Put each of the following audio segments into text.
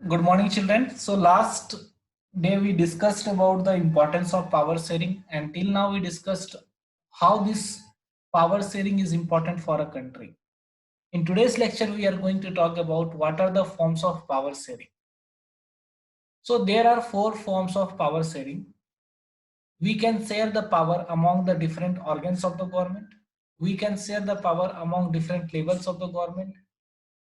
Good morning, children. So last day we discussed about the importance of power sharing, and till now we discussed how this power sharing is important for a country. In today's lecture, we are going to talk about what are the forms of power sharing. So there are four forms of power sharing. We can share the power among the different organs of the government. We can share the power among different levels of the government.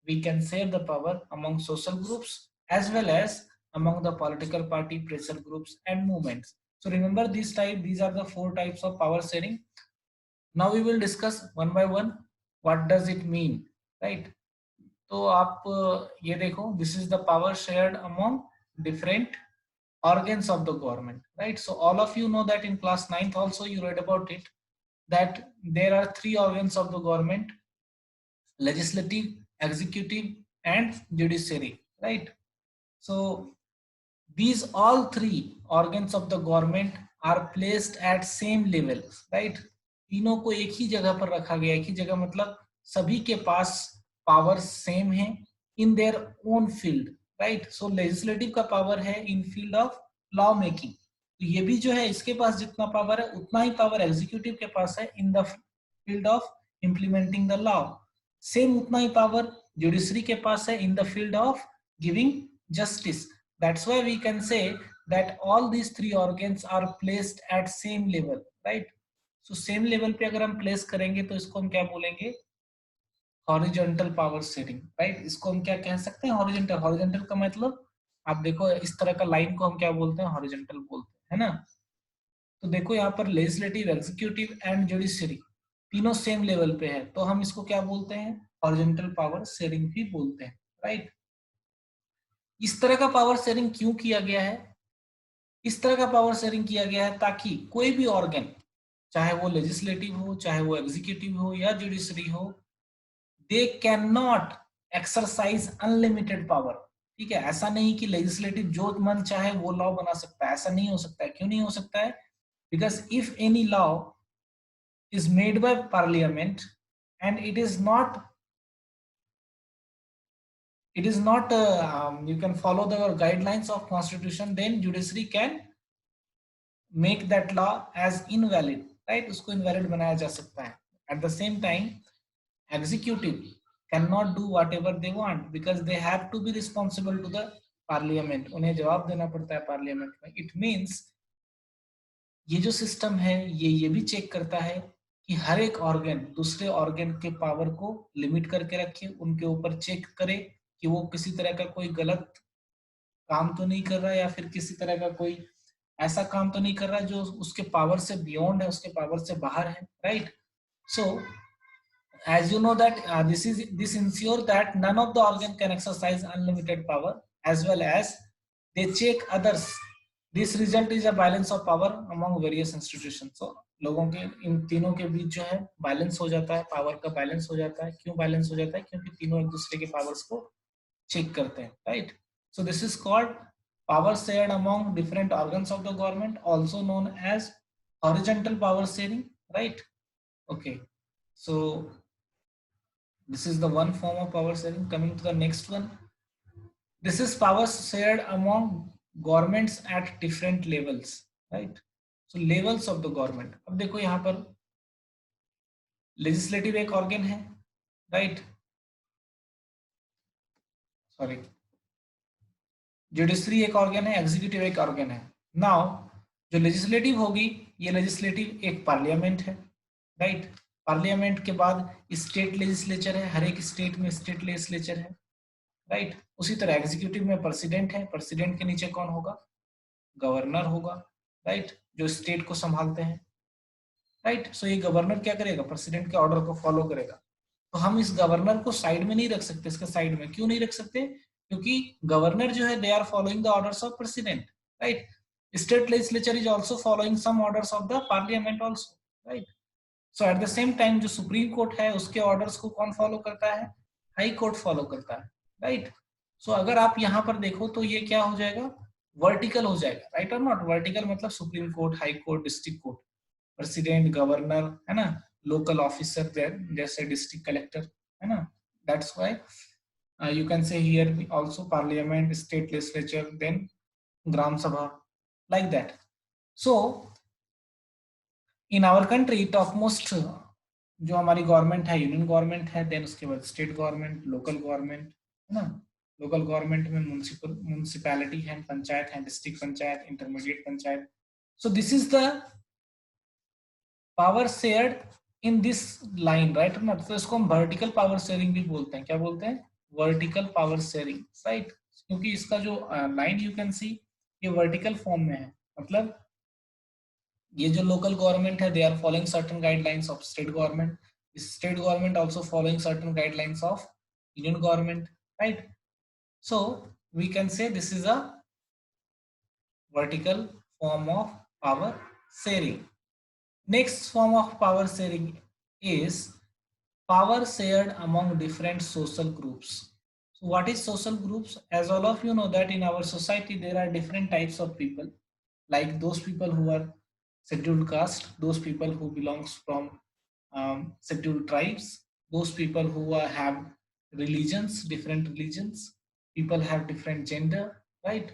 We can share the power among social groups as well as among the political party, pressure groups, and movements. So remember these are the four types of power sharing. Now we will discuss one by one what does it mean, right? तो आप ये देखो, this is the power shared among different organs of the government, right? So all of you know that in class 9th also you read about it, that there are three organs of the government: legislative, executive, and judiciary, right? So these all three organs of the government are placed at same levels, right? तीनों को एक ही जगह पर रखा गया, एक ही जगह मतलब सभी के पास पावर सेम है in their own field, right? So legislative का पावर है इन फील्ड ऑफ लॉ मेकिंग, तो ये भी जो है इसके पास जितना पावर है उतना ही पावर एग्जीक्यूटिव के पास है in the field of implementing the law. Same उतना ही पावर जुडिशरी के पास है in the field of giving justice. That's why we can say that all these three organs are placed at same level, right? So same level पे अगर हम place करेंगे तो इसको हम क्या बोलेंगे? Horizontal power sharing, right? इसको हम क्या कह सकते हैं? हॉरिजॉन्टल। हॉरिजॉन्टल का मतलब आप देखो इस तरह का लाइन को हम क्या बोलते हैं? हॉरिजॉन्टल बोलते हैं, है ना? तो देखो यहाँ पर लेजिस्लेटिव, एग्जीक्यूटिव एंड जुडिशरी तीनों सेम लेवल पे है, तो हम इसको क्या बोलते हैं? हॉरिजॉन्टल पावर शेयरिंग भी बोलते हैं, राइट? इस तरह का पावर शेयरिंग क्यों किया गया है? इस तरह का पावर शेयरिंग किया गया है ताकि कोई भी ऑर्गन, चाहे वो लेजिस्लेटिव हो, चाहे वो एग्जीक्यूटिव हो या जुडिशरी हो, they can not exercise unlimited power. ठीक है, ऐसा नहीं कि लेजिस्लेटिव जो मन चाहे वो लॉ बना सकता है, ऐसा नहीं हो सकता है। क्यों नहीं हो सकता है? Because if any law is made by parliament and it is not you can follow the guidelines of constitution, then judiciary can make that law as invalid, right? उसको invalid बनाया जा सकता है। At the same time, executive cannot do whatever they want because they have to be responsible to the parliament, उन्हें जवाब देना पड़ता है पार्लियामेंट में। It means ये जो सिस्टम है ये भी चेक करता है कि हर एक ऑर्गन दूसरे ऑर्गन के पावर को लिमिट करके रखे, उनके ऊपर चेक करे कि वो किसी तरह का कोई गलत काम तो नहीं कर रहा है या फिर किसी तरह का कोई ऐसा काम तो नहीं कर रहा है जो उसके पावर से बियॉन्ड है, उसके पावर से बाहर है, right? So as you know that this ensure that none of the organ can exercise unlimited power, as well as they check others. This result is a balance of power among various institutions. So लोगों के इन तीनों के बीच जो है balance हो जाता है, power का बैलेंस हो जाता है। क्यों बैलेंस हो जाता है? क्योंकि तीनों एक दूसरे के पावर्स को चेक करते हैं, right? So this is called power shared among different organs of the government, also known as horizontal power sharing, right? Okay, so this is the one form of power sharing. Coming to the next one, this is power shared among governments at different levels, right? So levels of the government. अब देखो यहाँ पर legislative एक organ है, right? Sorry, judiciary एक organ है, executive एक organ है. Now जो legislative होगी, ये legislative एक parliament है, right? पार्लियामेंट के बाद स्टेट लेजिस्लेचर है, हर एक स्टेट में स्टेट लेजिस्लेचर है, राइट? उसी तरह एग्जीक्यूटिव में प्रेसिडेंट है, प्रेसिडेंट के नीचे कौन होगा? गवर्नर होगा, राइट? जो स्टेट को संभालते हैं, राइट? सो ये गवर्नर क्या करेगा? प्रेसिडेंट के ऑर्डर को फॉलो करेगा। तो हम इस गवर्नर को साइड में नहीं रख सकते, इसके साइड में क्यों नहीं रख सकते? क्योंकि गवर्नर जो है they are following the orders of president, right? State legislature is also following some orders of the parliament also, right? So at the same time जो सुप्रीम कोर्ट है उसके ऑर्डर्स को कौन फॉलो करता है? हाई कोर्ट फॉलो करता है, right? सो अगर आप यहाँ पर देखो तो ये क्या हो जाएगा? वर्टिकल हो जाएगा, राइट और नॉट? वर्टिकल मतलब supreme court, high court, district court, president, governor, है ना, लोकल ऑफिसर जैसे डिस्ट्रिक्ट कलेक्टर, है ना? That's why You can say here also parliament, state legislature, then gram sabha, like that. So in our country topmost जो हमारी government है union government है, then उसके बाद स्टेट गवर्नमेंट, लोकल गवर्नमेंट है ना। लोकल गवर्नमेंट में म्यूनिसिपैलिटी है, पंचायत है, district panchayat, intermediate panchayat. So this is the power shared in this line, right ना। तो इसको हम वर्टिकल पावर शेयरिंग भी बोलते हैं। क्या बोलते हैं? Vertical power sharing, right. क्योंकि इसका जो लाइन यू कैन सी ये वर्टिकल फॉर्म में है। मतलब ये जो लोकल गवर्नमेंट है, they are following certain guidelines of state government, state government also following certain guidelines of union government, right. So we can say this is a vertical form of power sharing. Next form of power sharing is power shared among different social groups. So what is social groups? As all of you know that in our society there are different types of people, like those people who are scheduled caste, those people who belongs from scheduled tribes, those people who have religions, different religions, people have different gender, right?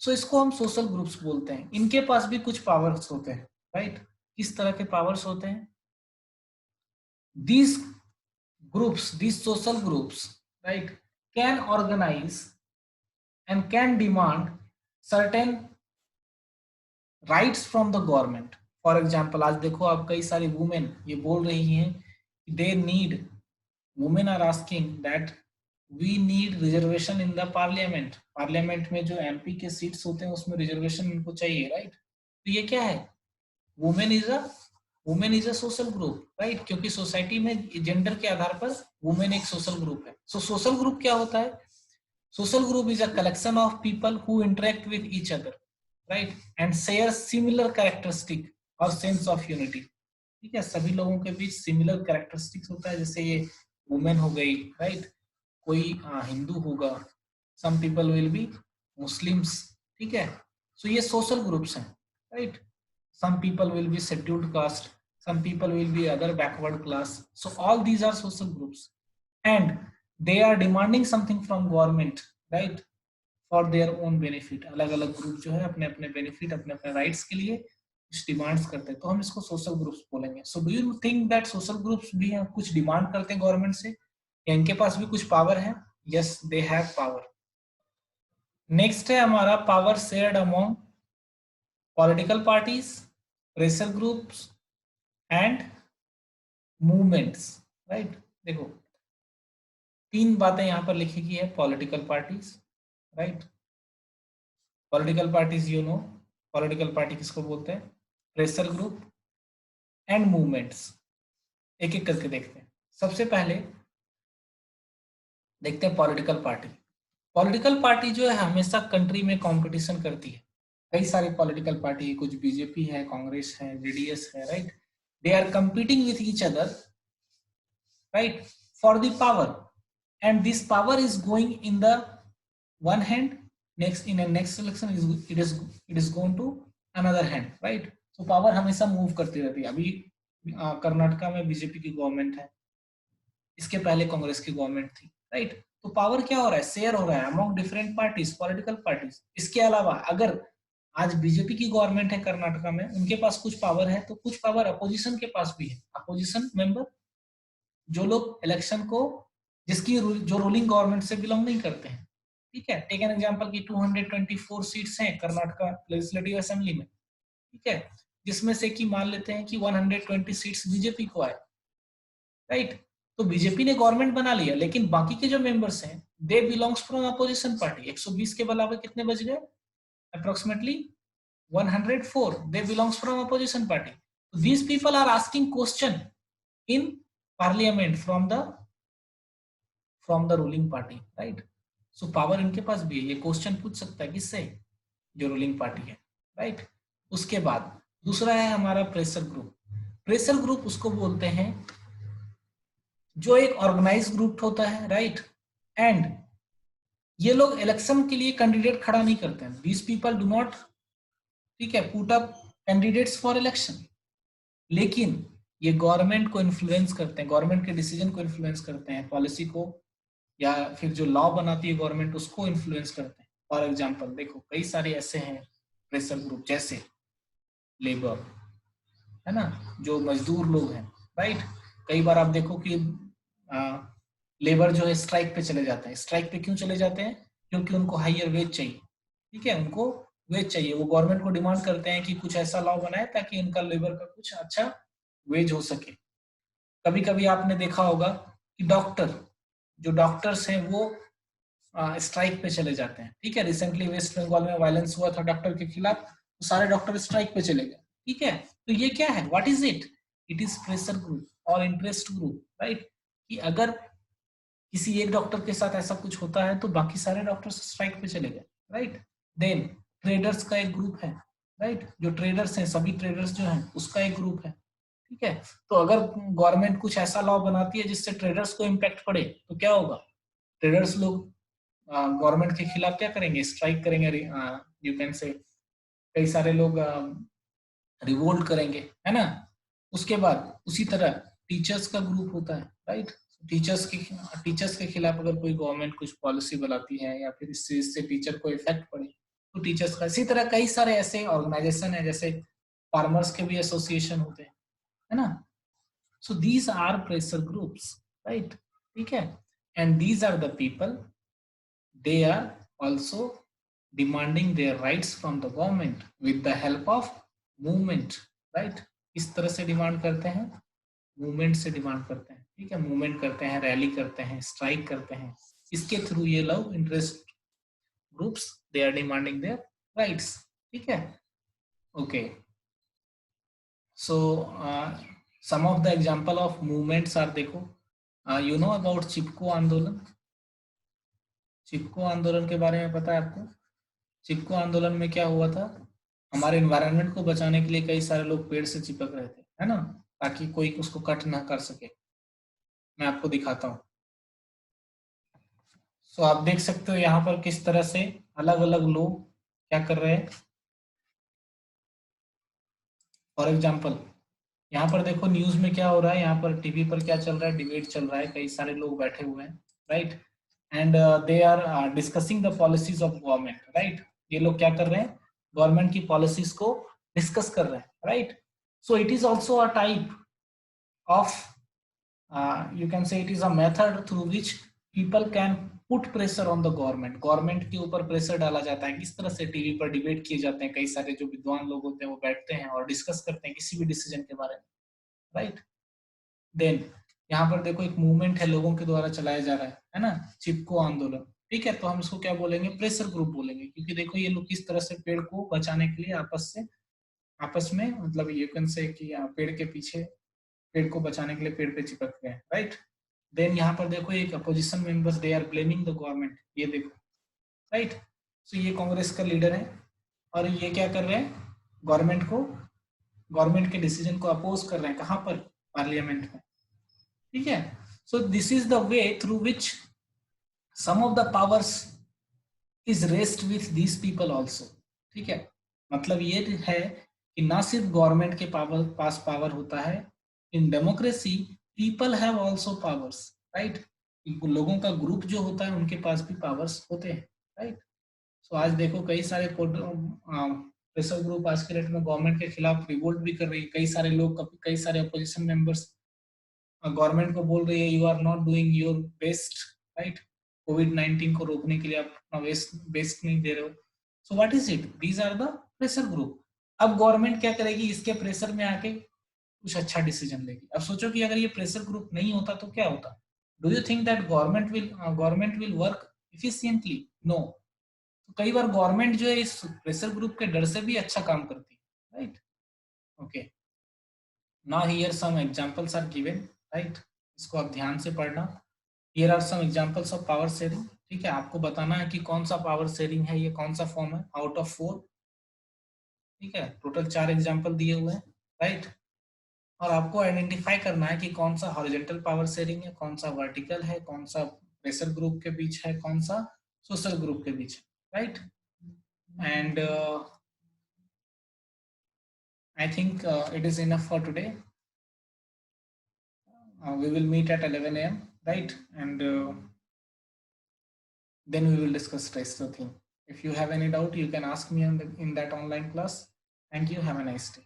सो इसको हम social groups बोलते हैं। इनके पास भी कुछ powers होते हैं, right. किस तरह के पावर्स होते हैं? these groups, these social groups, right, can organize and can demand certain rights from the government. For example आज देखो आप कई सारी वुमेन ये बोल रही हैं they need, women are asking that we need reservation in the parliament. Parliament में जो एमपी के सीट्स होते हैं उसमें रिजर्वेशन इनको चाहिए, राइट। तो ये क्या है? Women is a social group, right. क्योंकि सोसाइटी में जेंडर के आधार पर वुमेन एक सोशल ग्रुप है। सो सोशल ग्रुप क्या होता है? Social group is a collection of people who interact with each other, right, and share similar characteristic और सेंस ऑफ यूनिटी। ठीक है, सभी लोगों के बीच सिमिलर कैरेक्टरिस्टिक्स होता है। जैसे ये वुमेन हो गई, राइट, कोई हिंदू होगा, some people will be Muslims, ठीक है। सो ये सोशल ग्रुप्स हैं, right. some people will be scheduled caste, some people will be other backward class. So all these are social groups and they are demanding something from government, right, for their own benefit. अलग अलग group जो है अपने अपने benefit, अपने अपने rights के लिए कुछ डिमांड्स करते हैं, तो हम इसको सोशल ग्रुप्स बोलेंगे। So do you think that social groups भी कुछ डिमांड करते हैं गवर्नमेंट से, या इनके पास भी कुछ पावर है? Yes, they have power. Next है हमारा power shared among political parties, pressure groups and movements, right. देखो तीन बातें यहां पर लिखी गई है। Political parties, right, political parties you know, political party किसको बोलते हैं? Pressure group and movements. एक एक करके देखते हैं। सबसे पहले देखते हैं पॉलिटिकल पार्टी। पॉलिटिकल पार्टी जो है हमेशा कंट्री में कंपटीशन करती है। कई सारी पॉलिटिकल पार्टी है, कुछ बीजेपी है, कांग्रेस है, जेडीएस है, right. They are competing with each other, right, for the power, and this power is going in the one hand, next in a next election it is going to another hand, right. so power हमेशा move करती रहती है। अभी कर्नाटका में BJP की government है, इसके पहले कांग्रेस की गवर्नमेंट थी, राइट। तो पावर क्या हो रहा है? शेयर हो रहा है among different parties, political parties. इसके अलावा अगर आज बीजेपी की गवर्नमेंट है कर्नाटका में, उनके पास कुछ पावर है, तो कुछ पावर अपोजिशन के पास भी है। अपोजिशन मेंबर जो लोग इलेक्शन को, जिसकी जो रूलिंग गवर्नमेंट से बिलोंग नहीं करते हैं, ठीक है। टेक एन एग्जांपल की 224 सीट्स हैं कर्नाटका लेजिस्लेटिव असेंबली में, ठीक है, जिसमें से कि मान लेते हैं कि 120 सीट्स बीजेपी को आए, राइट। तो बीजेपी ने गवर्नमेंट बना लिया, लेकिन बाकी के जो मेंबर्स हैं दे बिलोंग्स फ्रॉम अपोजिशन पार्टी। 120 के अलावा कितने बच गए? Approximately 104, they belongs from opposition party. So these people are asking question in parliament from the ruling party, right. so power इनके पास भी है, ये क्वेश्चन पूछ सकता है किससे? जो रूलिंग पार्टी है, राइट। उसके बाद दूसरा है हमारा प्रेशर ग्रुप। प्रेशर ग्रुप उसको बोलते हैं जो एक ऑर्गेनाइज ग्रुप होता है, राइट, एंड ये लोग इलेक्शन के लिए कैंडिडेट खड़ा नहीं करते हैं। दीज पीपल डू नॉट, ठीक है, put up candidates for election, लेकिन ये गवर्नमेंट को इन्फ्लुएंस करते हैं, गवर्नमेंट के डिसीजन को इन्फ्लुएंस करते हैं, पॉलिसी को या फिर जो लॉ बनाती है गवर्नमेंट उसको इन्फ्लुएंस करते हैं। फॉर एग्जांपल देखो कई सारे ऐसे हैं प्रेशर ग्रुप, जैसे लेबर, है ना, जो मजदूर लोग हैं, राइट। कई बार आप देखो कि लेबर जो है स्ट्राइक पे चले जाते हैं। स्ट्राइक पे क्यों चले जाते हैं? क्योंकि उनको हायर वेज चाहिए, ठीक है, उनको वेज चाहिए। वो गवर्नमेंट को डिमांड करते हैं कि कुछ ऐसा लॉ बनाए ताकि इनका लेबर का कुछ अच्छा वेज हो सके। कभी कभी आपने देखा होगा कि डॉक्टर, जो डॉक्टर्स हैं वो स्ट्राइक पे चले जाते हैं, ठीक है। रिसेंटली वेस्ट बंगाल में वायलेंस हुआ था डॉक्टर के खिलाफ, तो सारे डॉक्टर स्ट्राइक पे चले गए, ठीक है। तो ये क्या है? What is it? It is pressure group और इंटरेस्ट ग्रुप, राइट। कि अगर किसी एक डॉक्टर के साथ ऐसा कुछ होता है तो बाकी सारे डॉक्टर स्ट्राइक पे चले गए, राइट। देन ट्रेडर्स का एक ग्रुप है, राइट। जो ट्रेडर्स हैं, सभी ट्रेडर्स जो हैं उसका एक ग्रुप है, ठीक है। तो अगर गवर्नमेंट कुछ ऐसा लॉ बनाती है जिससे ट्रेडर्स को इम्पैक्ट पड़े तो क्या होगा? ट्रेडर्स लोग गवर्नमेंट के खिलाफ क्या करेंगे? स्ट्राइक करेंगे, यू कैन से कई सारे लोग रिवोल्ट करेंगे, है ना। उसके बाद उसी तरह टीचर्स का ग्रुप होता है, राइट। टीचर्स के खिलाफ अगर कोई गवर्नमेंट कुछ पॉलिसी बनाती है या फिर इससे टीचर को इफेक्ट पड़े तो टीचर्स का। इसी तरह कई सारे ऐसे ऑर्गेनाइजेशन है, जैसे फार्मर्स के भी एसोसिएशन होते हैं, है ना। So these are pressure groups, right, ठीक है। And these are the people, they are also demanding their rights from the government with the help of movement, right। इस तरह से डिमांड करते हैं, मूवमेंट से डिमांड करते हैं, ठीक है। मूवमेंट करते हैं, रैली करते हैं, स्ट्राइक करते हैं। इसके थ्रू ये लोग interest groups, they are demanding their rights, ठीक है। Okay, so some of the example of movements are, देखो यू नो अबाउट चिपको आंदोलन। चिपको आंदोलन के बारे में पता है आपको? चिपको आंदोलन में क्या हुआ था? हमारे एनवायरनमेंट को बचाने के लिए कई सारे लोग पेड़ से चिपक रहे थे, है ना, ताकि कोई उसको कट ना कर सके। मैं आपको दिखाता हूँ। सो आप देख सकते हो यहाँ पर किस तरह से अलग अलग लोग क्या कर रहे हैं। फॉर एग्जाम्पल यहाँ पर देखो न्यूज में क्या हो रहा है, यहाँ पर टीवी पर क्या चल रहा है, डिबेट चल रहा है, कई सारे लोग बैठे हुए हैं, right. And they are discussing the policies of government, right. ये लोग क्या कर रहे हैं? गवर्नमेंट की पॉलिसीज को डिस्कस कर रहे हैं, right. So it is also a type of you can say it is a method through which people can put pressure on the government। Government के ऊपर प्रेशर डाला जाता है। किस तरह से? टीवी पर डिबेट किए जाते हैं, कई सारे जो विद्वान लोग होते हैं वो बैठते हैं और डिस्कस करते हैं किसी भी डिसीजन के बारे में, राइट। देन यहाँ पर देखो एक मूवमेंट है, लोगों के द्वारा चलाया जा रहा है ना, चिपको आंदोलन, ठीक है। तो हम इसको क्या बोलेंगे? प्रेशर ग्रुप बोलेंगे, क्योंकि देखो ये लोग किस तरह से पेड़ को बचाने के लिए आपस में मतलब यू कैन से कि पेड़ के पीछे, पेड़ को बचाने के लिए पेड़ पे चिपक गए, राइट। देन यहाँ पर देखो एक opposition members, they are blaming the government, ये देखो, राइट। सो ये कांग्रेस का लीडर है और ये क्या कर रहे हैं? गवर्नमेंट को, गवर्नमेंट के डिसीजन को अपोज कर रहे हैं, कहाँ पर? पार्लियामेंट में, ठीक है। So this is the way through which some of the powers is rest with these people also, ठीक है। मतलब ये है कि ना सिर्फ गवर्नमेंट के पास पावर होता है, in democracy people have also powers, right. लोगों का ग्रुप जो होता है उनके पास भी पावर्स होते हैं, राइट। सो आज देखो कई सारे प्रेशर ग्रुप आज के डेट में गवर्नमेंट के खिलाफ रिवोल्ट भी कर रही है। कई सारे लोग, कई सारे अपोजिशन मेंबर्स गवर्नमेंट को बोल रही है you are not doing your best, right. कोविड-19 को रोकने के लिए आप अपना बेस्ट नहीं दे रहे हो। So what is it? These are the pressure group. अब गवर्नमेंट क्या करेगी? इसके प्रेशर में आके कुछ अच्छा डिसीजन लेगी। अब सोचो कि अगर ये प्रेशर ग्रुप नहीं होता तो क्या होता? Do you think that government will work efficiently? No. तो कई बार गवर्नमेंट जो है इस प्रेशर ग्रुप के डर से भी अच्छा काम करती है, right. Okay, now here some examples are given, right. इसको आप ध्यान से पढ़ना। Here are some examples of power sharing, ठीक है। आपको बताना है कि कौन सा पावर शेयरिंग है, ये कौन सा फॉर्म है आउट ऑफ 4, ठीक है। टोटल 4 एग्जांपल दिए हुए हैं, राइट। और आपको आइडेंटिफाई करना है कि कौन सा हॉरिजॉन्टल पावर शेयरिंग है, कौन सा वर्टिकल है, कौन सा प्रेशर ग्रुप के बीच है, कौन सा सोशल ग्रुप के बीच है, right. And I think it is enough for today. We will meet at 11 a.m., right? And then we will discuss rest of the thing. If you have any doubt, you can ask me in that online class. Thank you. Have a nice day.